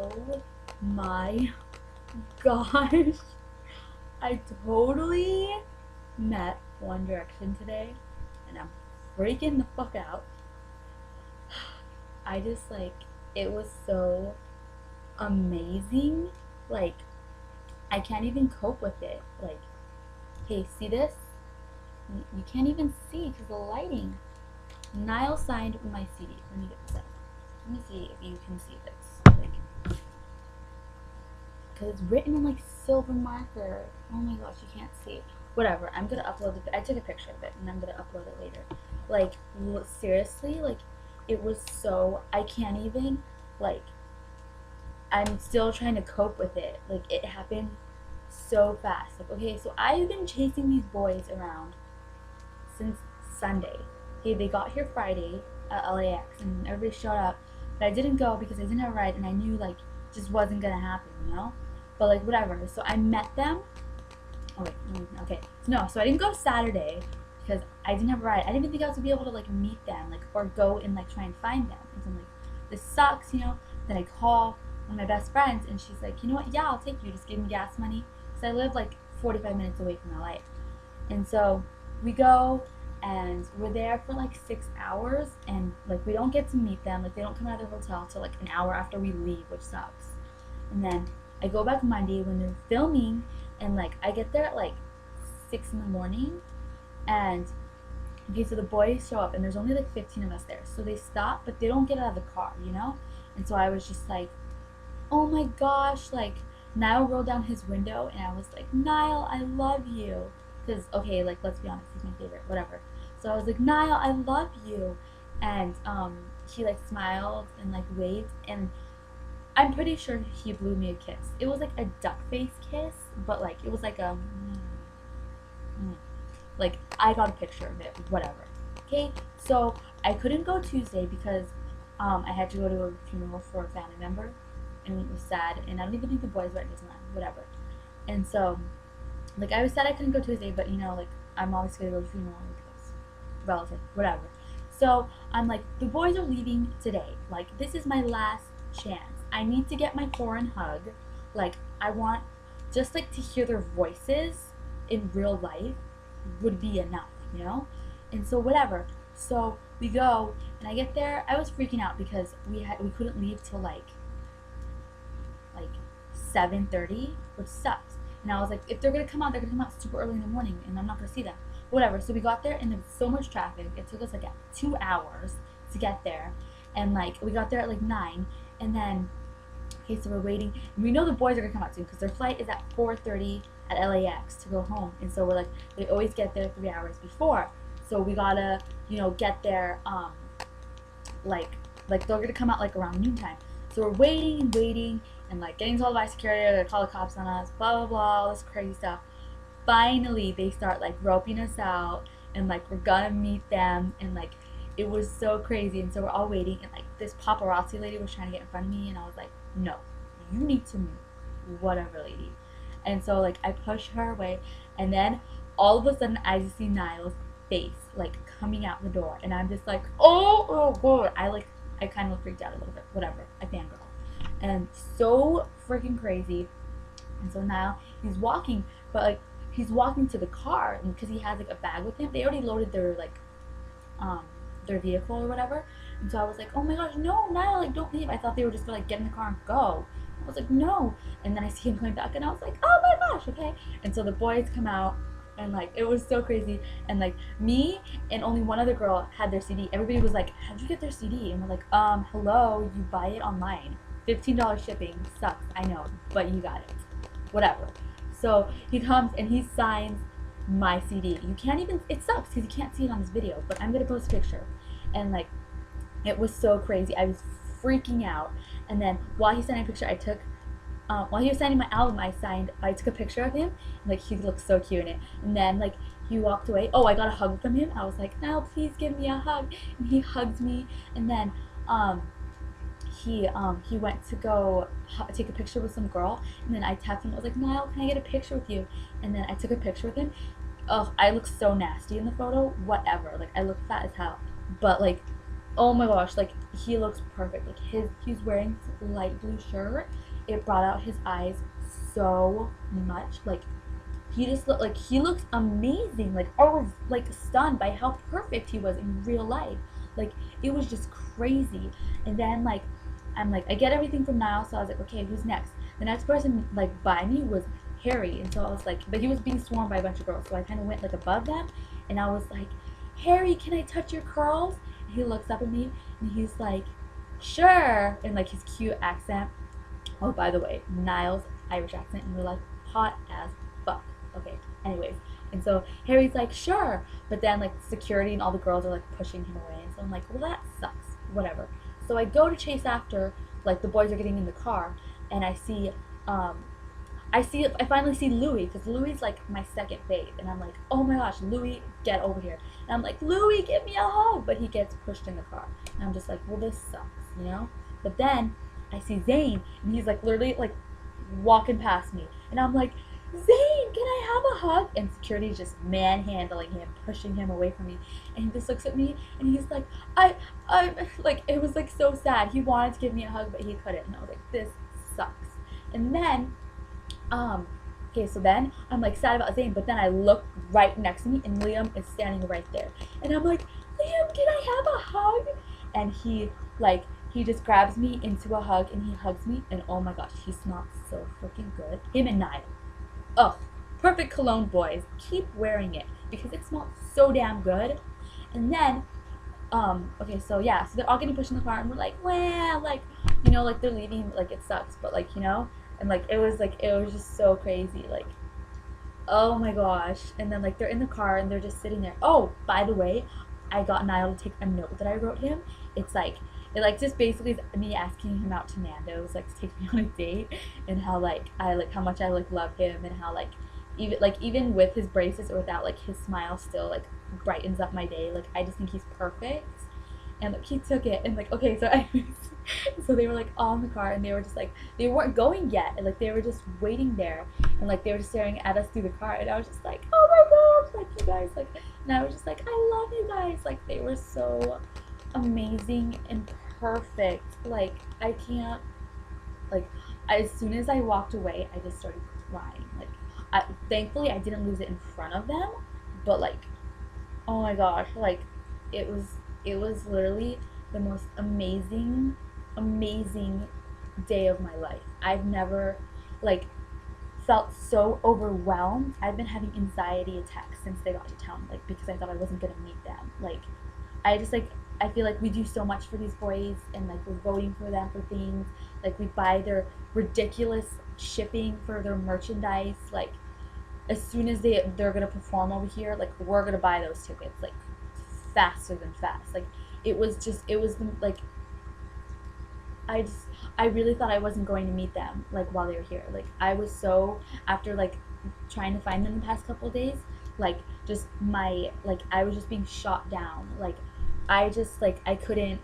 Oh my gosh. I totally met One Direction today and I'm freaking the fuck out. I just like it was so amazing. Like I can't even cope with it. Like, hey, see this? You can't even see because the lighting. Niall signed my CD. Let me get this out. Let me see if you can see this. Like, because it's written in like silver marker. Oh my gosh, you can't see. Whatever. I'm gonna upload it. I took a picture of it and I'm gonna upload it later. Like, seriously, like, it was so. I can't even. Like, I'm still trying to cope with it. Like, it happened so fast. Like, okay, so I've been chasing these boys around since Sunday. Okay, they got here Friday at LAX and everybody showed up, but I didn't go because I didn't have a ride and I knew like just wasn't gonna happen, you know. But like whatever. So I met them. Oh wait, okay. So I didn't go Saturday because I didn't have a ride. I didn't even think I was gonna be able to like meet them, like or go and like try and find them. And so I'm like, this sucks, you know. Then I call one of my best friends and she's like, you know what? Yeah, I'll take you. Just give me gas money. So I live like 45 minutes away from LA, and so we go and we're there for like 6 hours and like we don't get to meet them, like they don't come out of the hotel till like an hour after we leave, which sucks. And then I go back Monday when they're filming and like I get there at like 6 in the morning and okay, so the boys show up and there's only like 15 of us there, so they stop but they don't get out of the car, you know. And so I was just like, oh my gosh, like Niall rolled down his window and I was like, Niall, I love you. Because, okay, like, let's be honest, he's my favorite, whatever. So I was like, Niall, I love you. And he, like, smiled and, like, waved. And I'm pretty sure he blew me a kiss. It was, like, a duck face kiss, but, like, it was, like, a... Like, I got a picture of it, whatever. Okay, so I couldn't go Tuesday because I had to go to a funeral for a family member. And it was sad. And I don't even think the boys were at Disneyland, whatever. And so... like, I was sad I couldn't go Tuesday, but, you know, like, I'm always going to go to the funeral because relative, whatever. So, I'm like, the boys are leaving today. Like, this is my last chance. I need to get my foreign hug. Like, I want, just, like, to hear their voices in real life would be enough, you know? And so, whatever. So, we go, and I get there. I was freaking out because we couldn't leave till, like 7:30, which sucks. And I was like, if they're going to come out, they're going to come out super early in the morning, and I'm not going to see them. Whatever. So we got there, and there was so much traffic. It took us, like, 2 hours to get there. And, like, we got there at, like, 9. And then, okay, so we're waiting. And we know the boys are going to come out soon because their flight is at 4:30 at LAX to go home. And so we're like, they always get there 3 hours before. So we got to, you know, get there, like they're going to come out, like, around noontime. So we're waiting and waiting. And, like, getting told by security, they're call the cops on us, blah, blah, blah, all this crazy stuff. Finally, they start, like, roping us out, and, like, we're gonna meet them, and, like, it was so crazy, and so we're all waiting, and, like, this paparazzi lady was trying to get in front of me, and I was like, no, you need to move, whatever, lady. And so, like, I push her away, and then, all of a sudden, I just see Niall's face, like, coming out the door, and I'm just like, oh, God. I kind of freaked out a little bit, whatever, I fangirl. And so freaking crazy. And so now he's walking, but like he's walking to the car because he has like a bag with him. They already loaded their vehicle or whatever. And so I was like, oh my gosh, no, Niall, like don't leave. I thought they were just gonna like get in the car and go. I was like, no. And then I see him coming back, and I was like, oh my gosh, okay. And so the boys come out. And, like, it was so crazy. And, like, me and only one other girl had their CD. Everybody was like, how'd you get their CD? And we're like, hello, you buy it online. $15 shipping. Sucks, I know. But you got it. Whatever. So, he comes and he signs my CD. You can't even, it sucks because you can't see it on this video. But I'm going to post a picture. And, like, it was so crazy. I was freaking out. And then, while he's signing a picture, while he was signing my album, I took a picture of him, and, like, he looked so cute in it. And then, like, he walked away. Oh, I got a hug from him. I was like, Niall, please give me a hug. And he hugged me. And then, he went to go take a picture with some girl. And then I tapped him. I was like, Niall, can I get a picture with you? And then I took a picture with him. Oh, I look so nasty in the photo. Whatever. Like, I look fat as hell. But, like, oh my gosh, like he looks perfect. Like he's wearing this light blue shirt. It brought out his eyes so much. Like he just looked like he looks amazing. Like I was like stunned by how perfect he was in real life. Like it was just crazy. And then like I'm like I get everything from Niall, so I was like, okay, who's next? The next person like by me was Harry, and so I was like, but he was being swarmed by a bunch of girls, so I kind of went like above them, and I was like, Harry, can I touch your curls? And he looks up at me, and he's like, sure, in like his cute accent. Oh, by the way, Niall's Irish accent in real life, hot as fuck. Okay, anyways, and so Harry's like, sure, but then like security and all the girls are like pushing him away, and so I'm like, well, that sucks, whatever. So I go to chase after, like the boys are getting in the car, and um, I finally see Louis, because Louis like my second fave, and I'm like, oh my gosh, Louis, get over here, and I'm like, Louis, give me a hug, but he gets pushed in the car, and I'm just like, well, this sucks, you know. But then I see Zane, and he's like literally like walking past me, and I'm like, Zane, can I have a hug? And security's just manhandling him, pushing him away from me, and he just looks at me, and he's like, I like it was like so sad. He wanted to give me a hug, but he couldn't, and I was like, this sucks. And then okay, so then I'm like sad about Zane, but then I look right next to me and Liam is standing right there. And I'm like, Liam, can I have a hug? And he just grabs me into a hug and he hugs me, and oh my gosh, he smells so freaking good. Him and Niall. Oh, perfect cologne, boys. Keep wearing it because it smells so damn good. And then okay, so yeah, so they're all getting pushed in the car and we're like, well, like, you know, like they're leaving, like it sucks, but like, you know, and like it was just so crazy, like, oh my gosh. And then like they're in the car and they're just sitting there. Oh, by the way, I got Niall to take a note that I wrote him. It's like it like just basically is me asking him out to Nando's, like to take me on a date, and how like I like how much I like love him, and how like even with his braces or without, like his smile still like brightens up my day. Like I just think he's perfect. And like he took it, and like okay, so so they were like all in the car, and they were just like they weren't going yet, and like they were just waiting there, and like they were just staring at us through the car, and I was just like, oh my gosh, like you guys, like, and I was just like, I love you guys, like they were so amazing and perfect. Like I can't, like as soon as I walked away, I just started crying. Like thankfully I didn't lose it in front of them, but like, oh my gosh, like it was literally the most amazing day of my life. I've never like felt so overwhelmed. I've been having anxiety attacks since they got to town, like because I thought I wasn't gonna meet them. Like I just like I feel like we do so much for these boys, and like we're voting for them for things. Like we buy their ridiculous shipping for their merchandise. Like as soon as they're gonna perform over here, like we're gonna buy those tickets like faster than fast. Like it was like I really thought I wasn't going to meet them like while they were here. Like I was so, after like trying to find them the past couple of days, like just my like I was just being shot down. Like I just like I couldn't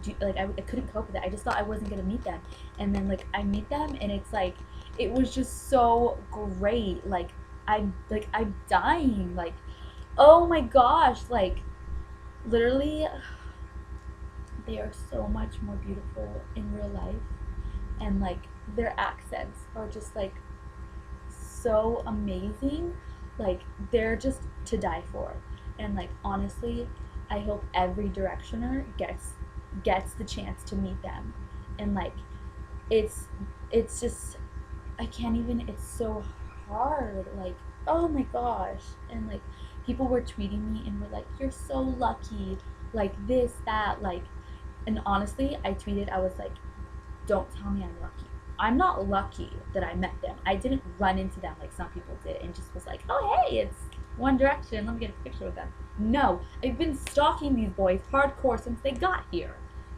do like I couldn't cope with it. I just thought I wasn't gonna meet them, and then like I meet them, and it's like it was just so great. Like I'm dying. Like oh my gosh, like literally they are so much more beautiful in real life, and like their accents are just like so amazing. Like they're just to die for. And like honestly, I hope every directioner gets the chance to meet them. And like it's just I can't even, it's so hard. Like oh my gosh. And like people were tweeting me and were like, you're so lucky, like this, that, like, and honestly, I tweeted, I was like, don't tell me I'm lucky. I'm not lucky that I met them. I didn't run into them like some people did and just was like, oh hey, it's One Direction, let me get a picture with them. No, I've been stalking these boys hardcore since they got here.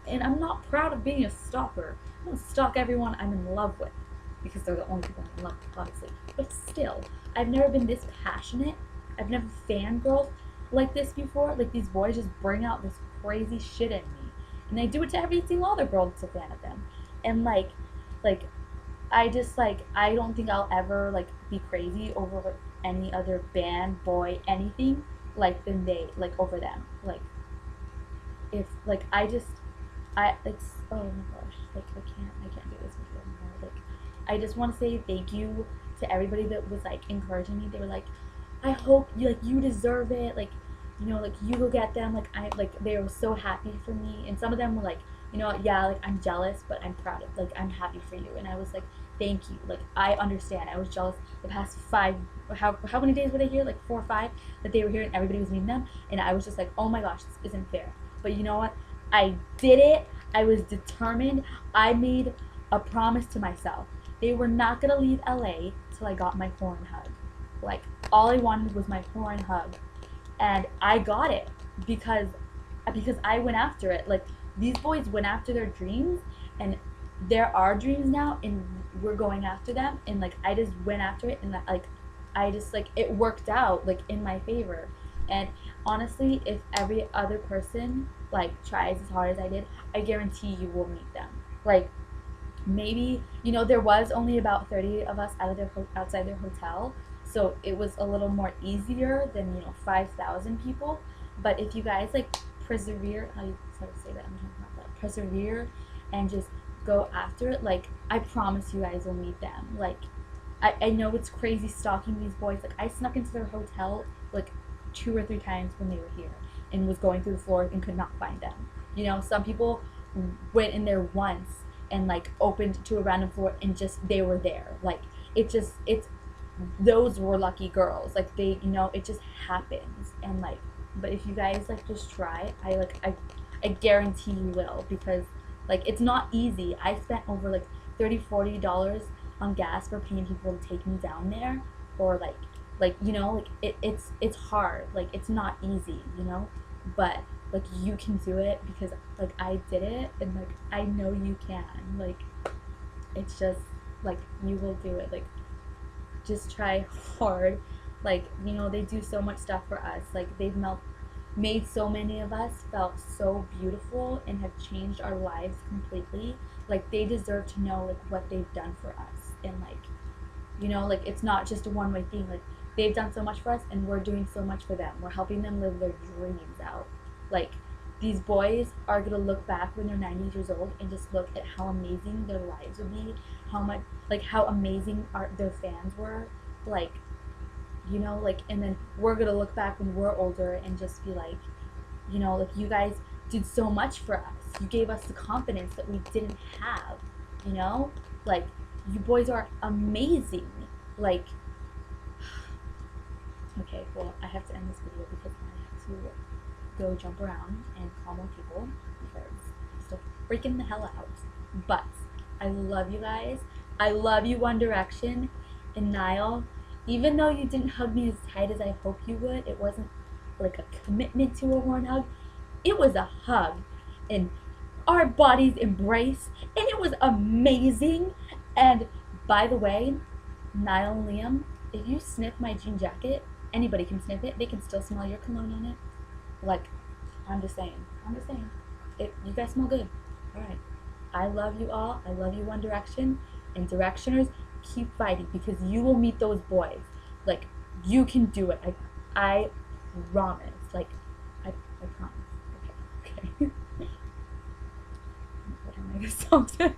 And I'm not proud of being a stalker. I don't stalk everyone I'm in love with, because they're the only people I'm in love with, obviously. But still, I've never been this passionate. I've never fangirled like this before. Like these boys just bring out this crazy shit in me. And they do it to every single other girl that's a fan of them. And like I just like I don't think I'll ever like be crazy over any other band, boy, anything like than they like over them. Like if like it's oh my gosh, like I can't do this with you anymore. Like I just want to say thank you to everybody that was like encouraging me. They were like, I hope you like you deserve it. Like, you know, like you go get them. Like I like they were so happy for me, and some of them were like, you know what, yeah, like I'm jealous, but I'm proud of like I'm happy for you. And I was like, thank you. Like I understand. I was jealous the past five. How many days were they here? Like 4 or 5 that they were here, and everybody was meeting them, and I was just like, oh my gosh, this isn't fair. But you know what? I did it. I was determined. I made a promise to myself. They were not gonna leave LA till I got my horn hug. Like all I wanted was my horn hug, and I got it because I went after it. Like these boys went after their dreams, and there are dreams now, and we're going after them. And like I just went after it, and like I just like it worked out like in my favor. And honestly, if every other person like tries as hard as I did, I guarantee you will meet them. Like maybe there was only about 30 of us outside their hotel, so it was a little more easier than 5,000 people. But if you guys like persevere, how you say that, I'm talking about that, persevere and just go after it, like I promise you guys will meet them. Like I know it's crazy stalking these boys. Like I snuck into their hotel like 2 or 3 times when they were here and was going through the floors and could not find them. Some people went in there once and like opened to a random floor and just they were there. Like it's those were lucky girls. Like it just happens. And like, but if you guys like just try, I guarantee you will, because like it's not easy. I spent over like $30-$40 on gas for paying people to take me down there, or like it's hard. Like it's not easy, but like you can do it because like I did it, and like I know you can. Like it's just like you will do it. Like just try hard. Like they do so much stuff for us. Like they've made so many of us felt so beautiful and have changed our lives completely. Like they deserve to know like what they've done for us, and like like it's not just a one-way thing. Like they've done so much for us, and we're doing so much for them. We're helping them live their dreams out. Like these boys are gonna look back when they're 90 years old and just look at how amazing their lives would be, how amazing their fans were, like and then we're gonna look back when we're older and just be like, like you guys did so much for us. You gave us the confidence that we didn't have. Like you boys are amazing. Like okay, well I have to end this video because I have to go jump around and call more people because I'm still freaking the hell out. But I love you guys. I love you, One Direction. And Niall, even though you didn't hug me as tight as I hoped you would, it wasn't like a commitment to a horn hug. It was a hug, and our bodies embraced, and it was amazing. And by the way, Niall and Liam, if you sniff my jean jacket, anybody can sniff it. They can still smell your cologne on it. Like, I'm just saying. You guys smell good. All right. I love you all. I love you, One Direction. And Directioners, keep fighting, because you will meet those boys. Like, you can do it. I promise. Like, I promise. Okay. What am I going to